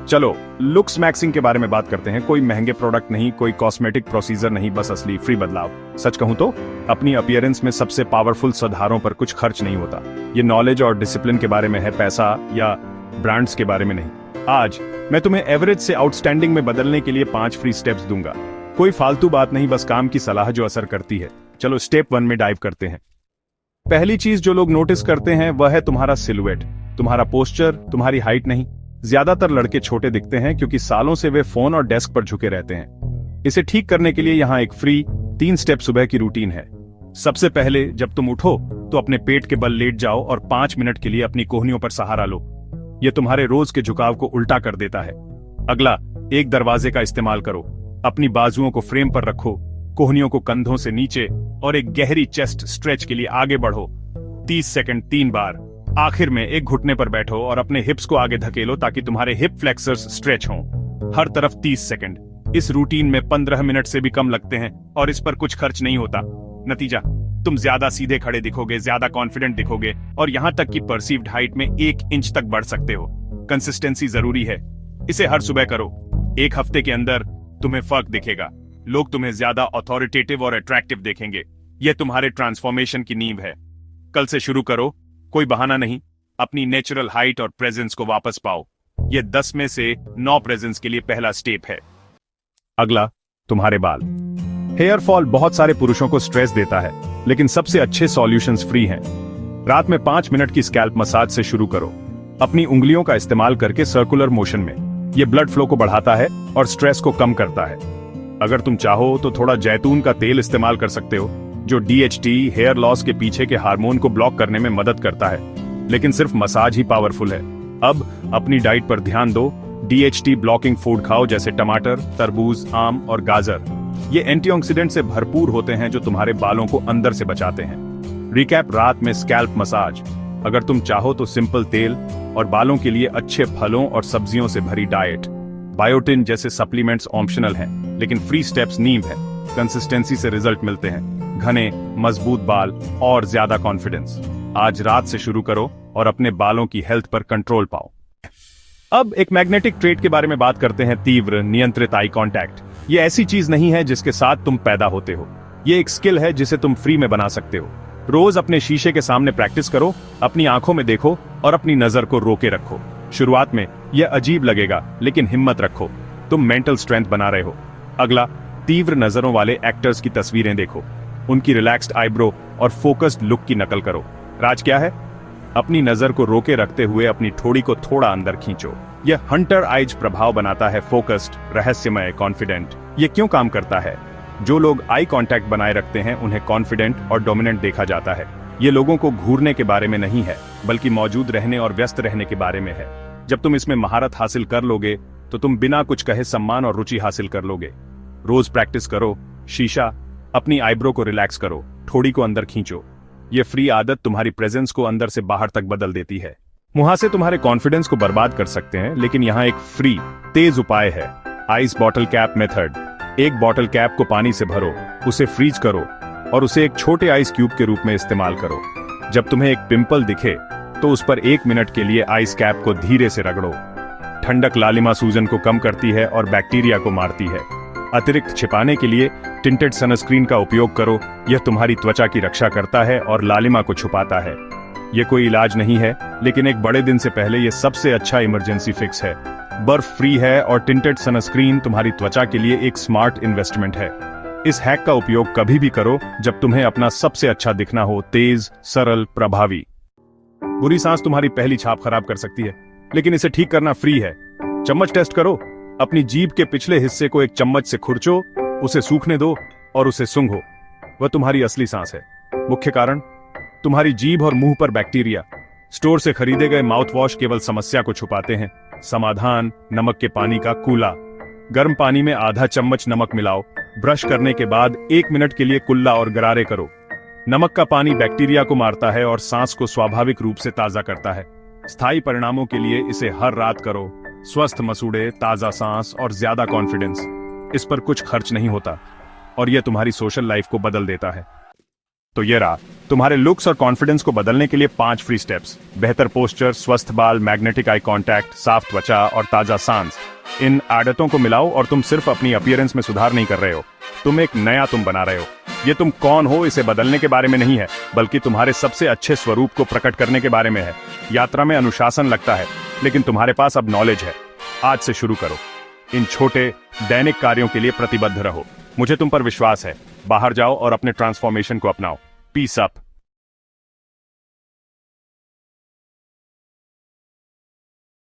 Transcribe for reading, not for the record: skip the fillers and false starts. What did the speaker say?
चलो looks maxing के बारे में बात करते हैं। कोई महंगे प्रोडक्ट नहीं, कोई कॉस्मेटिक प्रोसीजर नहीं, बस असली फ्री बदलाव। सच कहूं तो अपनी अपीयरेंस में सबसे पावरफुल सुधारों पर कुछ खर्च नहीं होता। ये नॉलेज और डिसिप्लिन के बारे में है, पैसा या ब्रांड्स के बारे में नहीं। आज मैं तुम्हें एवरेज से आउटस्टैंडिंग में बदलने के लिए 5 फ्री स्टेप्स दूंगा। कोई फालतू बात नहीं, बस काम की सलाह जो असर करती है। चलो स्टेप 1 में डाइव करते हैं। पहली चीज जो लोग नोटिस करते हैं वह है तुम्हारा सिलुएट, तुम्हारा पोस्चर, तुम्हारी हाइट नहीं। ज्यादातर लड़के छोटे दिखते हैं क्योंकि सालों से वे फोन और डेस्क पर झुके रहते हैं। इसे ठीक करने के लिए यहाँ एक फ्री 3 स्टेप सुबह की रूटीन है। सबसे पहले जब तुम उठो तो अपने पेट के बल लेट जाओ और 5 मिनट के लिए अपनी कोहनियों पर सहारा लो। यह तुम्हारे रोज के झुकाव को उल्टा कर देता है। अगला, एक दरवाजे का इस्तेमाल करो। अपनी बाजुओं को फ्रेम पर रखो, कोहनियों को कंधों से नीचे और एक गहरी चेस्ट स्ट्रेच के लिए आगे बढ़ो। 30 सेकंड 3 बार। आखिर में एक घुटने पर बैठो और अपने हिप्स को आगे धकेलो ताकि तुम्हारे हिप फ्लेक्सर्स स्ट्रेच हों। हर तरफ 30 सेकंड। इस रूटीन में 15 मिनट से भी कम लगते हैं और इस पर कुछ खर्च नहीं होता। नतीजा, तुम ज्यादा सीधे खड़े दिखोगे, ज्यादा कॉन्फिडेंट दिखोगे और यहां तक कि परसीव्ड हाइट में 1 इंच तक बढ़ सकते हो। कंसिस्टेंसी जरूरी है। इसे हर सुबह करो। 1 हफ्ते के अंदर तुम्हें फर्क दिखेगा। लोग तुम्हें ज्यादा अथॉरिटेटिव और अट्रैक्टिव देखेंगे। यह तुम्हारे ट्रांसफॉर्मेशन की नींव है। कल से शुरू करो, कोई बहाना नहीं। अपनी नेचुरल हाइट और प्रेजेंस को वापस पाओ। यह 10 में से 9 प्रेजेंस के लिए पहला स्टेप है। अगला, तुम्हारे बाल। हेयर फॉल बहुत सारे पुरुषों को स्ट्रेस देता है, लेकिन सबसे अच्छे सॉल्यूशंस फ्री हैं। रात में 5 मिनट की स्कैल्प मसाज से शुरू करो। अपनी उंगलियों का इस्तेमाल करके सर्कुलर मोशन में। यह ब्लड फ्लो को बढ़ाता है और स्ट्रेस को कम करता है। अगर तुम चाहो तो थोड़ा जैतून का तेल इस्तेमाल कर सकते हो, जो DHT हेयर लॉस के पीछे के हार्मोन को ब्लॉक करने में मदद करता है। लेकिन सिर्फ मसाज ही पावरफुल है। अब अपनी डाइट पर ध्यान दो। DHT ब्लॉकिंग फूड खाओ, जैसे टमाटर, तरबूज, आम और गाजर। ये एंटीऑक्सीडेंट से भरपूर होते हैं जो तुम्हारे बालों को अंदर से बचाते हैं। रिकैप, रात में स्कैल्प मसाज। अगर तुम चाहो तो सिंपल तेल और बालों के लिए अच्छे फलों और सब्जियों से भरी डाइट। बायोटिन जैसे सप्लीमेंट्स ऑप्शनल हैं, लेकिन फ्री स्टेप्स नींव है। कंसिस्टेंसी से रिजल्ट मिलते हैं। घने मजबूत बाल और ज्यादा कॉन्फिडेंस। आज रात से शुरू करो और अपने बालों की हेल्थ पर कंट्रोल पाओ। अब एक मैग्नेटिक ट्रेट के बारे में बात करते हैं, तीव्र नियंत्रित आई कांटेक्ट। ये ऐसी चीज नहीं है जिसके साथ तुम पैदा होते हो। ये एक स्किल है जिसे तुम फ्री में बना सकते हो। रोज अपने शीशे के सामने प्रैक्टिस करो, अपनी आंखों में देखो और अपनी नजर को रोके रखो। शुरुआत में यह अजीब लगेगा, लेकिन हिम्मत रखो, तुम मेंटल स्ट्रेंथ बना रहे हो। अगला, तीव्र नजरों वाले एक्टर्स की तस्वीरें देखो। उनकी रिलैक्स्ड आईब्रो और फोकस्ड लुक की नकल करो। राज क्या है? अपनी नजर को रोके रखते हुए अपनी ठोड़ी को थोड़ा अंदर खींचो। यह हंटर आइज प्रभाव बनाता है, फोकस्ड, रहस्यमय, कॉन्फिडेंट। यह क्यों काम करता है? जो लोग आई कांटेक्ट बनाए रखते हैं उन्हें कॉन्फिडेंट और डोमिनेंट देखा जाता है। ये लोगों को घूरने के बारे में नहीं है, बल्कि मौजूद रहने और व्यस्त रहने के बारे में है। जब तुम इसमें महारत हासिल कर लोगे तो तुम बिना कुछ कहे सम्मान और रुचि हासिल कर लोगे। रोज प्रैक्टिस करो। शीशा, अपनी आईब्रो को रिलैक्स करो, ठोड़ी को अंदर खींचो। यह फ्री आदत तुम्हारी प्रेजेंस को अंदर से बाहर तक बदल देती है। मुहासे तुम्हारे कॉन्फिडेंस को बर्बाद कर सकते हैं, लेकिन यहाँ एक फ्री तेज उपाय है, आइस बॉटल कैप मेथड। एक बॉटल कैप को पानी से भरो, उसे फ्रीज करो और उसे एक छोटे आइस क्यूब के रूप में इस्तेमाल करो। जब तुम्हें एक पिंपल दिखे तो उस पर 1 मिनट के लिए आइस कैप को धीरे से रगड़ो। ठंडक लालिमा सूजन को कम करती है और बैक्टीरिया को मारती है। अतिरिक्त छिपाने के लिए टिंटेड सनस्क्रीन का उपयोग करो। यह तुम्हारी त्वचा की रक्षा करता है और लालिमा को छुपाता है। यह कोई इलाज नहीं है, लेकिन एक बड़े दिन से पहले यह सबसे अच्छा इमरजेंसी फिक्स है। बर्फ फ्री है और टिंटेड सनस्क्रीन तुम्हारी त्वचा के लिए एक स्मार्ट इन्वेस्टमेंट है। इस हैक का उपयोग कभी भी करो जब तुम्हें अपना सबसे अच्छा दिखना हो, तेज, सरल, प्रभावी। बुरी सांस तुम्हारी पहली छाप खराब कर सकती है, लेकिन इसे ठीक करना फ्री है। चम्मच टेस्ट करो। अपनी जीभ के पिछले हिस्से को एक चम्मच से खुरचो, उसे सूखने दो और उसे सूंघो। वह तुम्हारी असली सांस है। मुख्य कारण, तुम्हारी जीभ और मुंह पर बैक्टीरिया। स्टोर से खरीदे गए माउथ वॉश केवल समस्या को छुपाते हैं। समाधान, नमक के पानी का कूला। गर्म पानी में आधा चम्मच नमक मिलाओ। ब्रश करने के बाद 1 मिनट के लिए कुल्ला और गरारे करो। नमक का पानी बैक्टीरिया को मारता है और सांस को स्वाभाविक रूप से ताजा करता है। स्थायी परिणामों के लिए इसे हर रात करो। स्वस्थ मसूड़े, ताजा सांस और ज्यादा कॉन्फिडेंस। इस पर कुछ खर्च नहीं होता और यह तुम्हारी सोशल लाइफ को बदल देता है। तो ये रहा तुम्हारे लुक्स और कॉन्फिडेंस को बदलने के लिए 5 फ्री स्टेप्स। बेहतर पोस्चर, स्वस्थ बाल, मैग्नेटिक आई कांटेक्ट, साफ त्वचा और ताजा सांस। इन आदतों को मिलाओ और तुम सिर्फ अपनी अपीयरेंस में सुधार नहीं कर रहे हो, तुम एक नया तुम बना रहे हो। ये तुम कौन हो इसे बदलने के बारे में नहीं है, बल्कि तुम्हारे सबसे अच्छे स्वरूप को प्रकट करने के बारे में है। यात्रा में अनुशासन लगता है, लेकिन तुम्हारे पास अब नॉलेज है। आज से शुरू करो। इन छोटे दैनिक कार्यों के लिए प्रतिबद्ध रहो। मुझे तुम पर विश्वास है। बाहर जाओ और अपने ट्रांसफॉर्मेशन को अपनाओ। Peace up.